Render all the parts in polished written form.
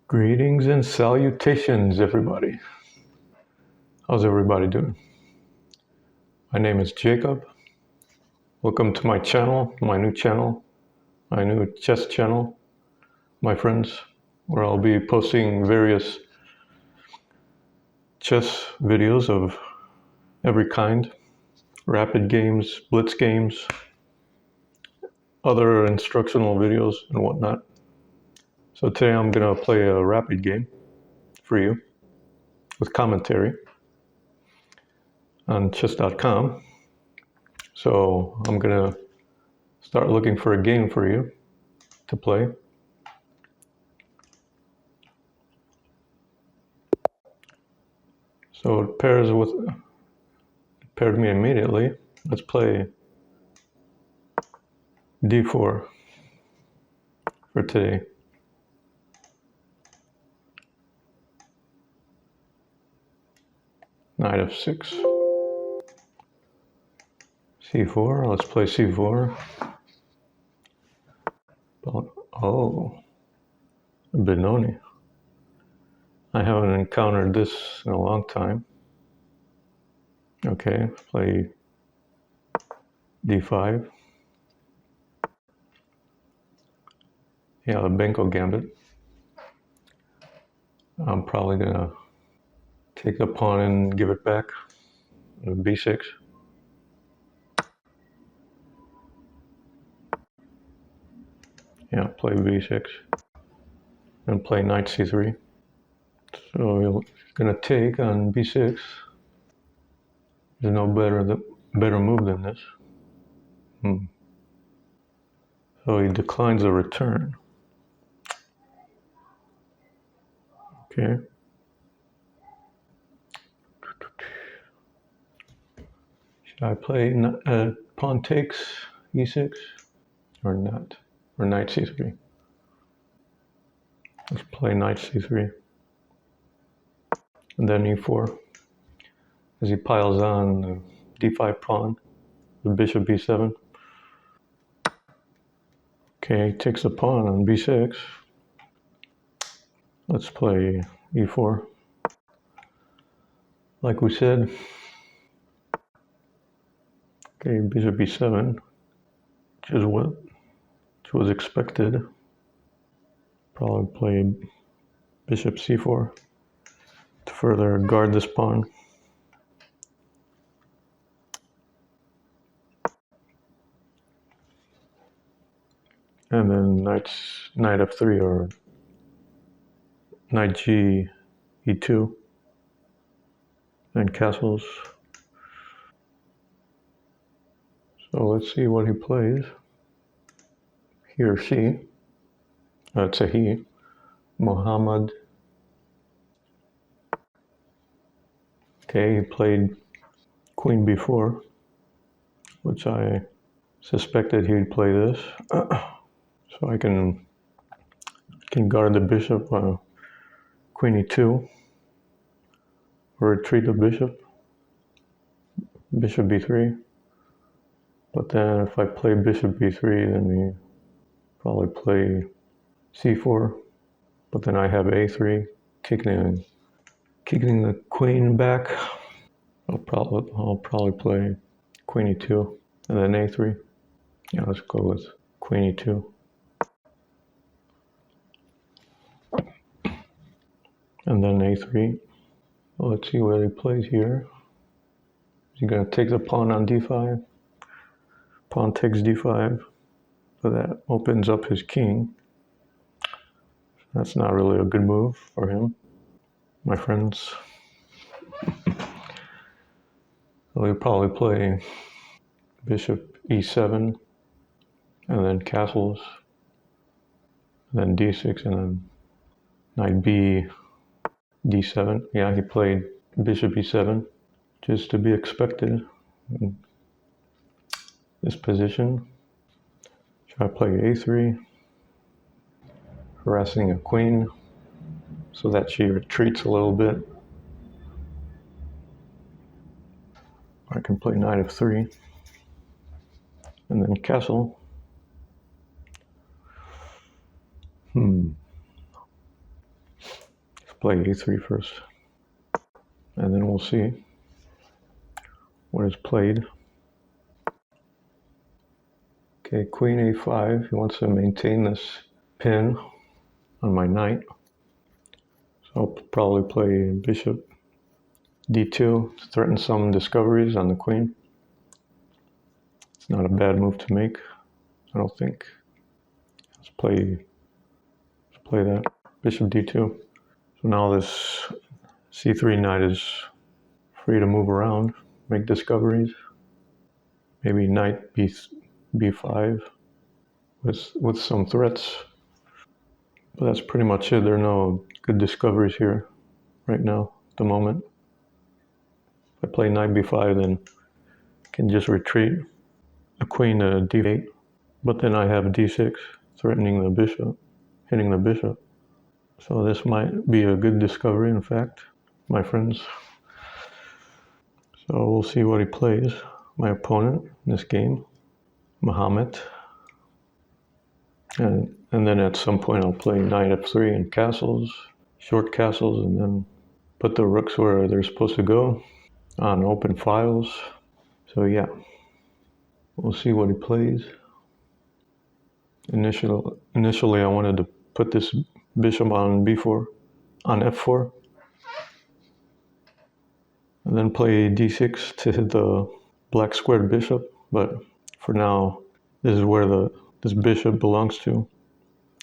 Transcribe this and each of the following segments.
Greetings and salutations, everybody. How's everybody doing? My name is Jacob. Welcome to my channel, my new chess channel, my friends, where I'll be posting various chess videos of every kind, rapid games, blitz games, other instructional videos and whatnot. So today I'm gonna play a rapid game for you with commentary on chess.com. So I'm gonna start looking for a game for you to play. So it paired me immediately. Let's play d4 for today. Knight f6. c4. Let's play c4. Oh, Benoni. I haven't encountered this in a long time. Okay, play d5. Yeah, the Benko gambit. I'm probably gonna take the pawn and give it back. b6. Yeah, play b6. And play knight c3. So you're gonna take on b6. There's no better move than this. So he declines a return. Okay. Should I play pawn takes e6 or not? Or knight c3? Let's play knight c3. And then e4. As he piles on the d5 pawn, the bishop b7. Okay, takes the pawn on b6. Let's play e4. Like we said. Okay, bishop b7, which was expected. Probably play bishop c4 to further guard this pawn. And then knight f3 or knight g e2 and castles. So let's see what he plays. He or she. It's a he. Mohammed. Okay, he played queen b4, which I suspected he'd play this. So I can guard the bishop, queen e2, retreat the bishop, bishop b3. But then if I play bishop b3, then we probably play c4. But then I have a3, kicking the queen back. I'll probably play queen e2 and then a3. Yeah, let's go with queen e2. And then a3. Well, let's see what he plays here. Is he going to take the pawn on d5? Pawn takes d5. So that opens up his king. That's not really a good move for him, my friends. So he'll probably play bishop e7 and then castles, and then d6 and then knight b d7. Yeah, he played bishop e7, just to be expected in this position. Should I play a3, harassing a queen so that she retreats a little bit? I can play knight f3 and then castle. play a3 first, and then we'll see what is played. Okay, queen a5. He wants to maintain this pin on my knight. So I'll probably play bishop d2, threaten some discoveries on the queen. It's not a bad move to make, I don't think. Let's play that. Bishop d2. So now this c3 knight is free to move around, make discoveries. Maybe knight b5 with some threats. But that's pretty much it. There are no good discoveries here right now at the moment. If I play knight b5, then I can just retreat the queen to d8. But then I have d6 threatening the bishop, hitting the bishop. So this might be a good discovery, in fact, my friends. So we'll see what he plays. My opponent in this game, Muhammad. And then at some point I'll play knight f3 and castles, short castles, and then put the rooks where they're supposed to go on open files. So yeah, we'll see what he plays. Initially I wanted to put this bishop on b4, on f4, and then play d6 to hit the black squared bishop. But for now, this is where this bishop belongs to,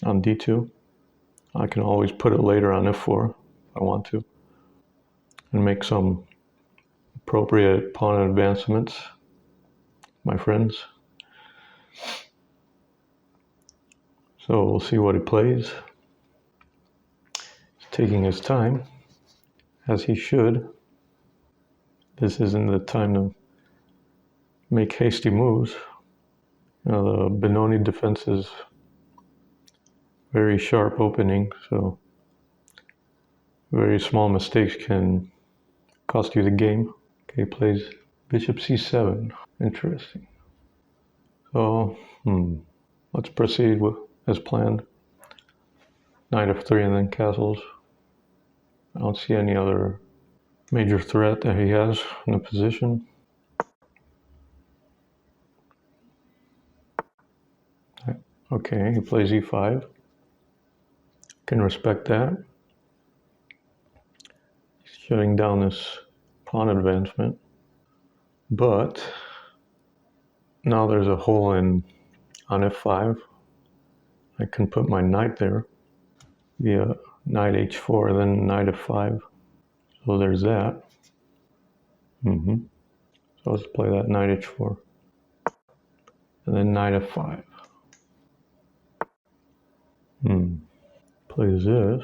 on d2. I can always put it later on f4 if I want to, and make some appropriate pawn advancements, my friends. So we'll see what he plays. He's taking his time, as he should. This isn't the time to make hasty moves. You know, the Benoni defense is very sharp opening, so very small mistakes can cost you the game. Okay, he plays bishop c7. Interesting. So, let's proceed as planned. Knight f3 and then castles. I don't see any other major threat that he has in the position. Okay, he plays e5. Can respect that. He's shutting down this pawn advancement. But now there's a hole on f5. I can put my knight there via knight h4, then knight f5. So there's that. So let's play that knight h4. And then knight f5. Plays this.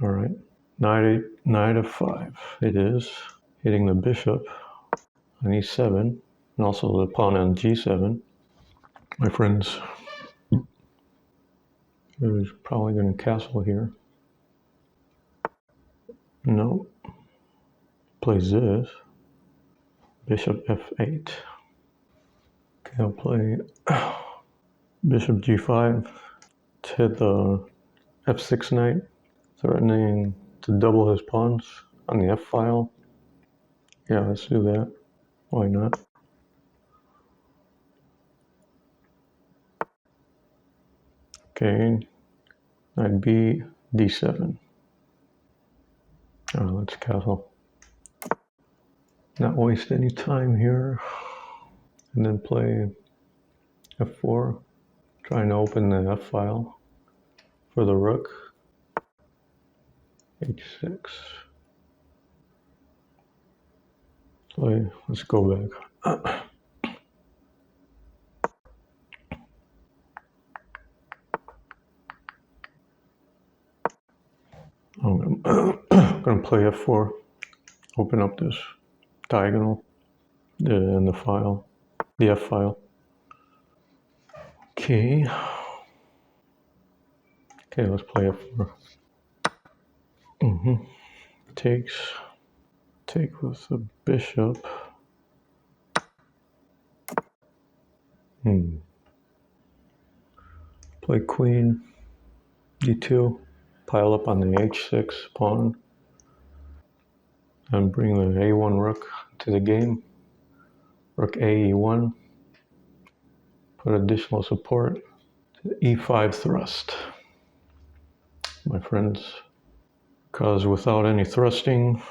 All right. Knight f5. It is hitting the bishop on e7, and also the pawn on g7. My friends, he's probably going to castle here. No. Plays this. Bishop f8. Okay, I'll play bishop g5 to hit the f6 knight, threatening to double his pawns on the f-file. Yeah, let's do that. Why not? Okay, knight b, d7. Let's castle. Not waste any time here. And then play f4, trying to open the f-file for the rook. h6. Let's go back. I'm going to play f4, open up this diagonal in the file, the f-file. Okay, let's play f4. Take with the bishop. Play queen, d2. pile up on the h6 pawn and bring the a1 rook to the game. Rook a e1. Put additional support to the e5 thrust, my friends. Because without any thrusting,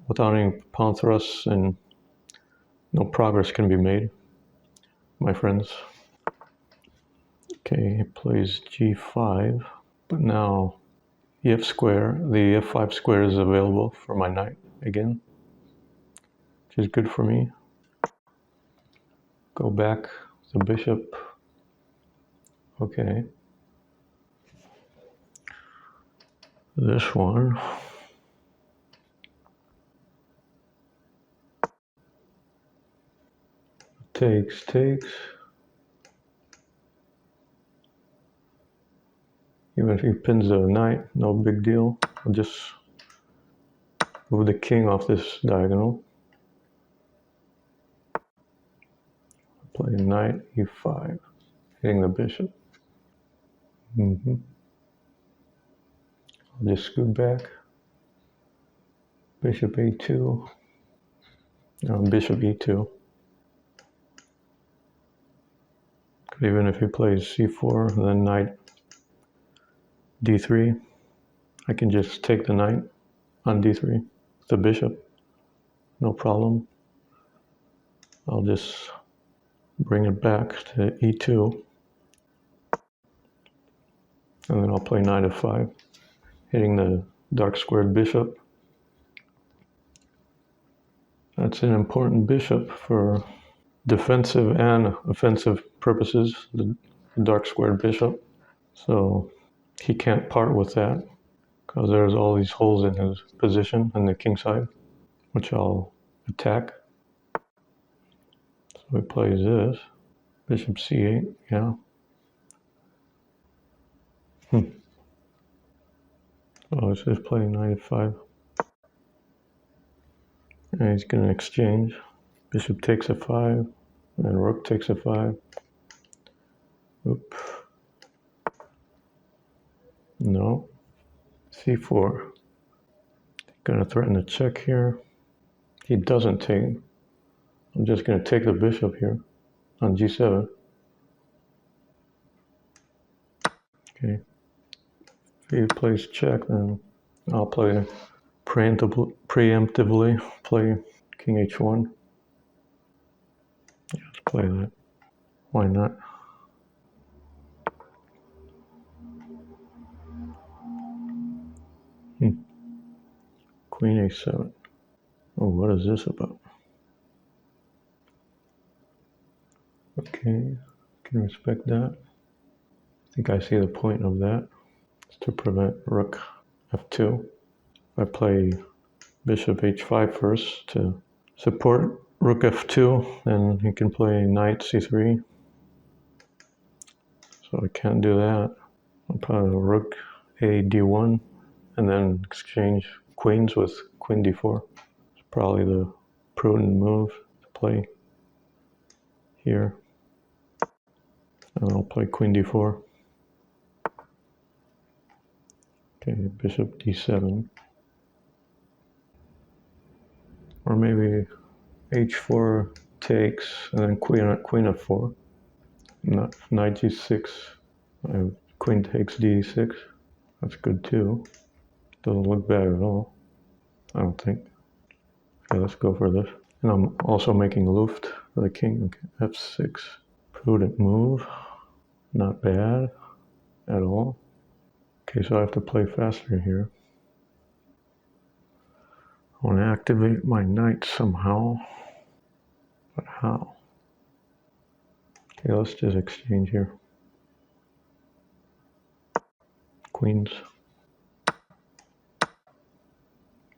without any pawn thrusts, and no progress can be made, my friends. Okay, he plays g5, but now the f5 square is available for my knight again, which is good for me. Go back the bishop. Okay. This one. Takes. Even if he pins the knight, no big deal. I'll just move the king off this diagonal. Play knight e5, hitting the bishop. I'll just scoot back. Bishop a2. Bishop e2. Even if he plays c4, then knight d3, I can just take the knight on d3, the bishop, no problem. I'll just bring it back to e2, and then I'll play knight f5, hitting the dark squared bishop. That's an important bishop for defensive and offensive purposes, the dark squared bishop. So he can't part with that, because there's all these holes in his position on the king side, which I'll attack. So he plays this, bishop c8, yeah. Oh, let's just play knight f5. And he's going to exchange. Bishop takes f5, and rook takes f5. Oop. No. c4. Going to threaten a check here. He doesn't take. I'm just going to take the bishop here on g7. Okay. If he plays check, then I'll play preemptively play king h1. Yeah, let's play that. Why not? Queen a7. Oh, what is this about? Okay, can respect that. I think I see the point of that. It's to prevent rook f2. I play bishop h5 first to support rook f2, and he can play knight c3. So I can't do that. I'll play rook a d1, and then exchange queens with queen d4. It's probably the prudent move to play here. And I'll play queen d4. Okay, bishop d7. Or maybe h4 takes, and then queen f4. Knight g6. Queen takes d6. That's good too. Doesn't look bad at all, I don't think. Okay, let's go for this. And I'm also making Luft for the king. Okay, f6. Prudent move. Not bad at all. Okay, so I have to play faster here. I want to activate my knight somehow. But how? Okay, let's just exchange here. Queens.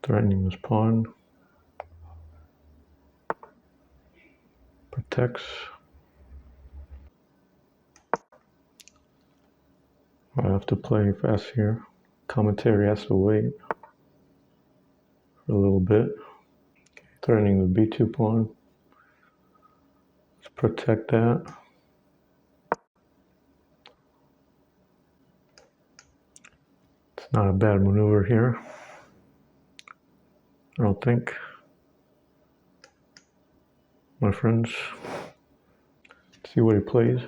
Threatening this pawn. Protects. I have to play fast here. Commentary has to wait for a little bit. Okay, threatening the b2 pawn. Let's protect that. It's not a bad maneuver here, I don't think. My friends, see what he plays.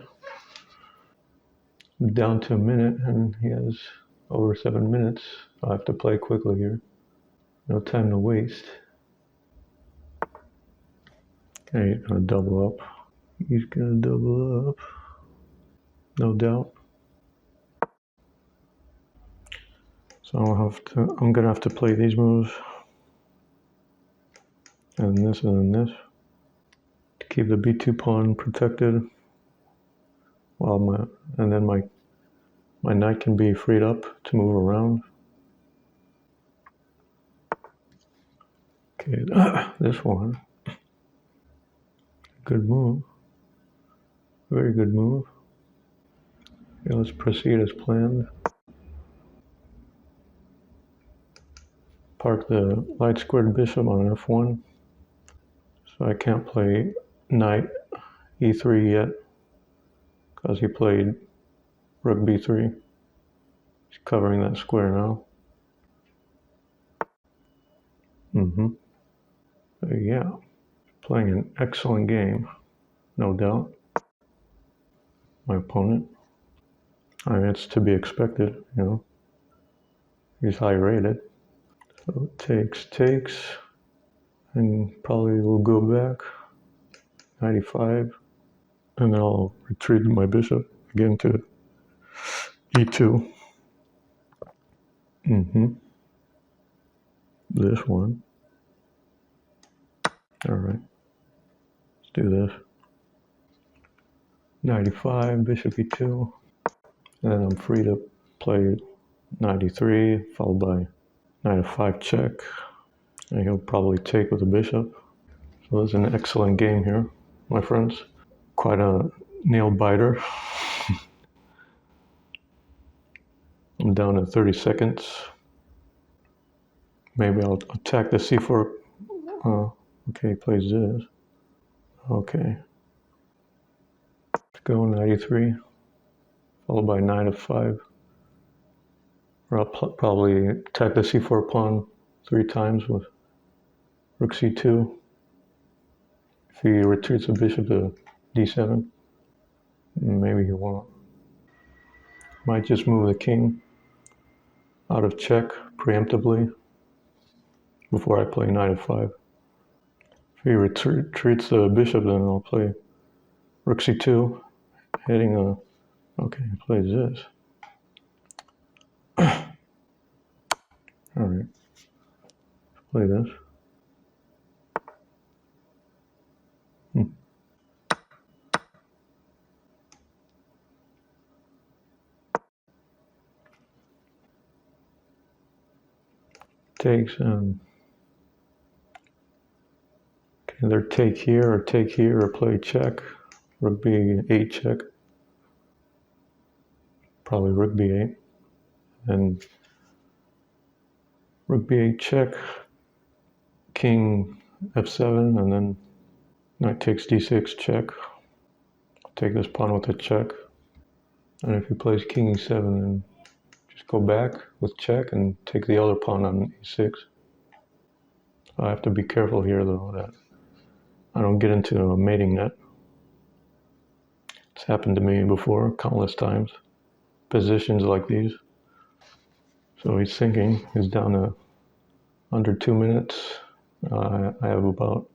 I'm down to a minute and he has over 7 minutes. I'll have to play quickly here. No time to waste. Okay, he's gonna double up. He's gonna double up. No doubt. So I'm gonna have to play these moves. And this and then this. To keep the B2 pawn protected. While then my knight can be freed up to move around. Okay, this one. Good move. Very good move. Okay, let's proceed as planned. Park the light squared bishop on F1. So I can't play knight E3 yet because he played rook B3. He's covering that square now. So yeah, playing an excellent game, no doubt. My opponent. I mean, it's to be expected, you know. He's high rated. So takes, and probably will go back. 95. And then I'll retreat my bishop again to E2. This one. All right. Let's do this. 95, bishop E2. And then I'm free to play 93, followed by knight F5 check. And he'll probably take with the bishop. So it's an excellent game here, my friends. Quite a nail biter. I'm down to 30 seconds. Maybe I'll attack the C4. Okay, he plays this. Okay. Let's go 93, followed by knight F5. Or I'll probably attack the C4 pawn 3 times with rook C2. If he retreats the bishop to D7, maybe he won't. Might just move the king out of check preemptively before I play knight F5. If he retreats the bishop, then I'll play rook C2, hitting a... Okay, he plays this. All right, play this. Takes and can either take here or play check. Rook B8 check. Probably rook B8. And rook B8 check, king F7, and then knight takes D6 check. Take this pawn with a check. And if he plays king E7, then just go back with check and take the other pawn on E6. I have to be careful here though that I don't get into a mating net. It's happened to me before, countless times. Positions like these. So he's thinking, he's down to under 2 minutes. I have about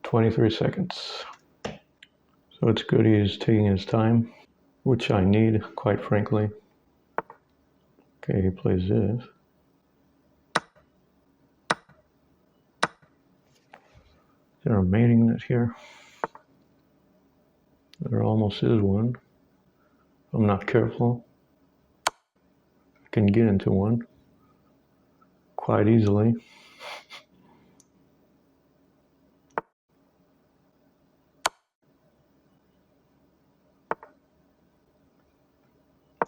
23 seconds. So it's good he's taking his time, which I need, quite frankly. Okay, he plays this. Is there a mating net here? There almost is one. If I'm not careful, I can get into one quite easily.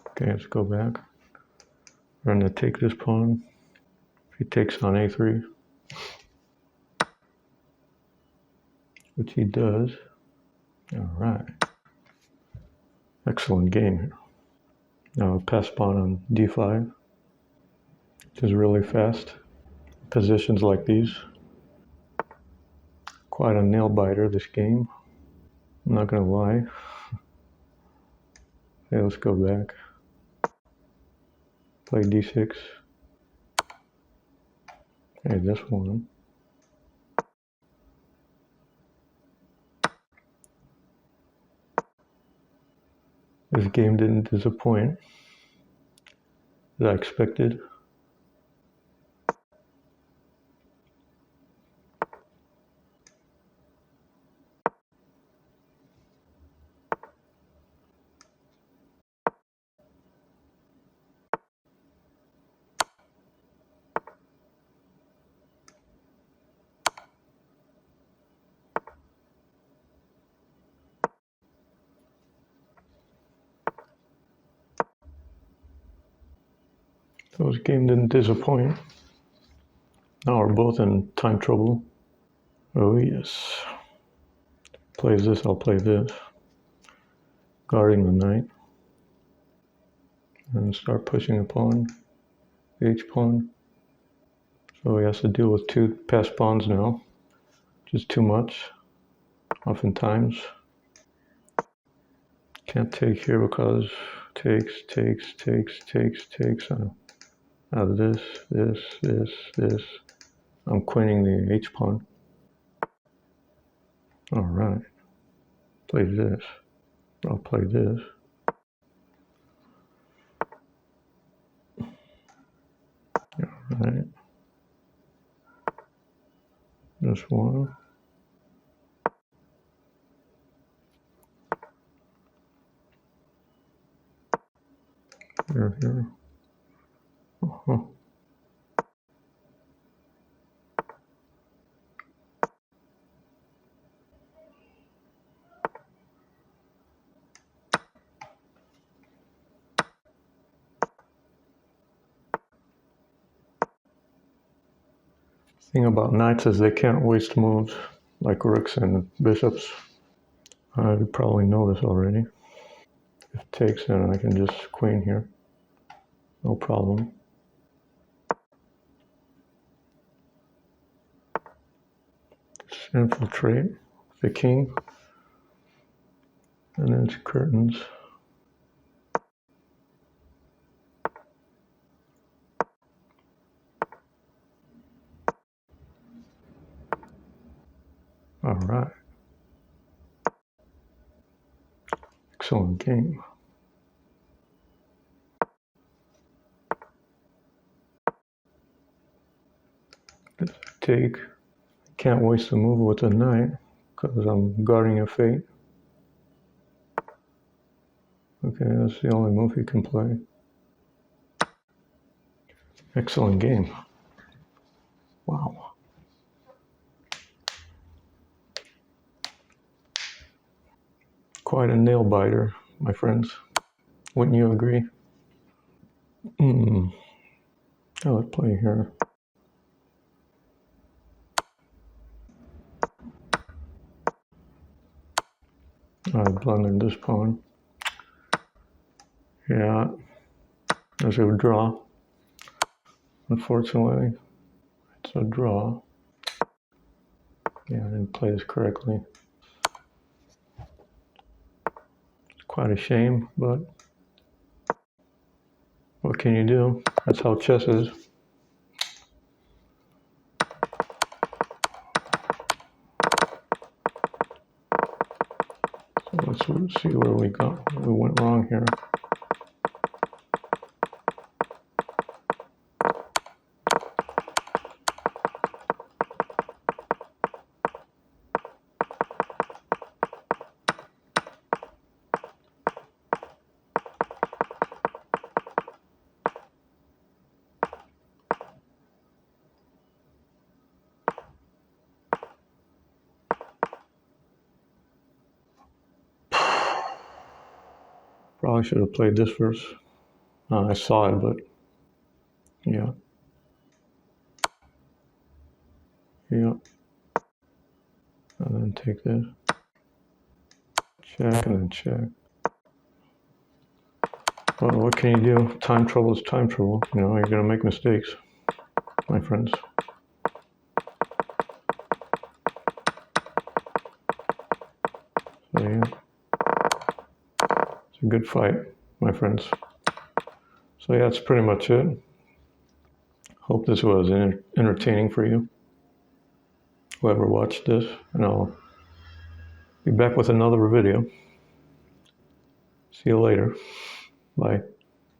Okay, let's go back. We're going to take this pawn. If he takes on A3, which he does. All right. Excellent game here. Now pass pawn on D5. which is really fast. Positions like these. Quite a nail biter, this game. I'm not gonna lie. Okay, let's go back. Play d6. Okay, this one. This game didn't disappoint, as I expected. So this game didn't disappoint. Now we're both in time trouble. Oh yes. Plays this, I'll play this. Guarding the knight. And start pushing a pawn. H pawn. So he has to deal with two passed pawns now. Just too much. Oftentimes. Can't take here because takes out of this. I'm queening the H pawn. All right. Play this. I'll play this. All right. This one. Here. Uh-huh. Thing about knights is they can't waste moves like rooks and bishops. You probably know this already. If it takes, then I can just queen here. No problem. Just infiltrate the king. And then it's curtains. All right. Excellent game. Take. Can't waste a move with a knight because I'm guarding a fate. Okay, that's the only move he can play. Excellent game. Wow. Quite a nail biter, my friends. Wouldn't you agree? Oh, let's play here. I blundered this pawn. Yeah, there's a draw. Unfortunately, it's a draw. Yeah, I didn't play this correctly. It's quite a shame, but what can you do? That's how chess is. So let's see where we went wrong here. Probably should have played this first. I saw it, but yeah. And then take this. Check and then check. Well, what can you do? Time trouble is time trouble. You know, you're gonna make mistakes. my friends. So yeah, it's a good fight, my friends. So yeah, that's pretty much it. Hope this was entertaining for you, whoever watched this, and I'll be back with another video. See you later. Bye.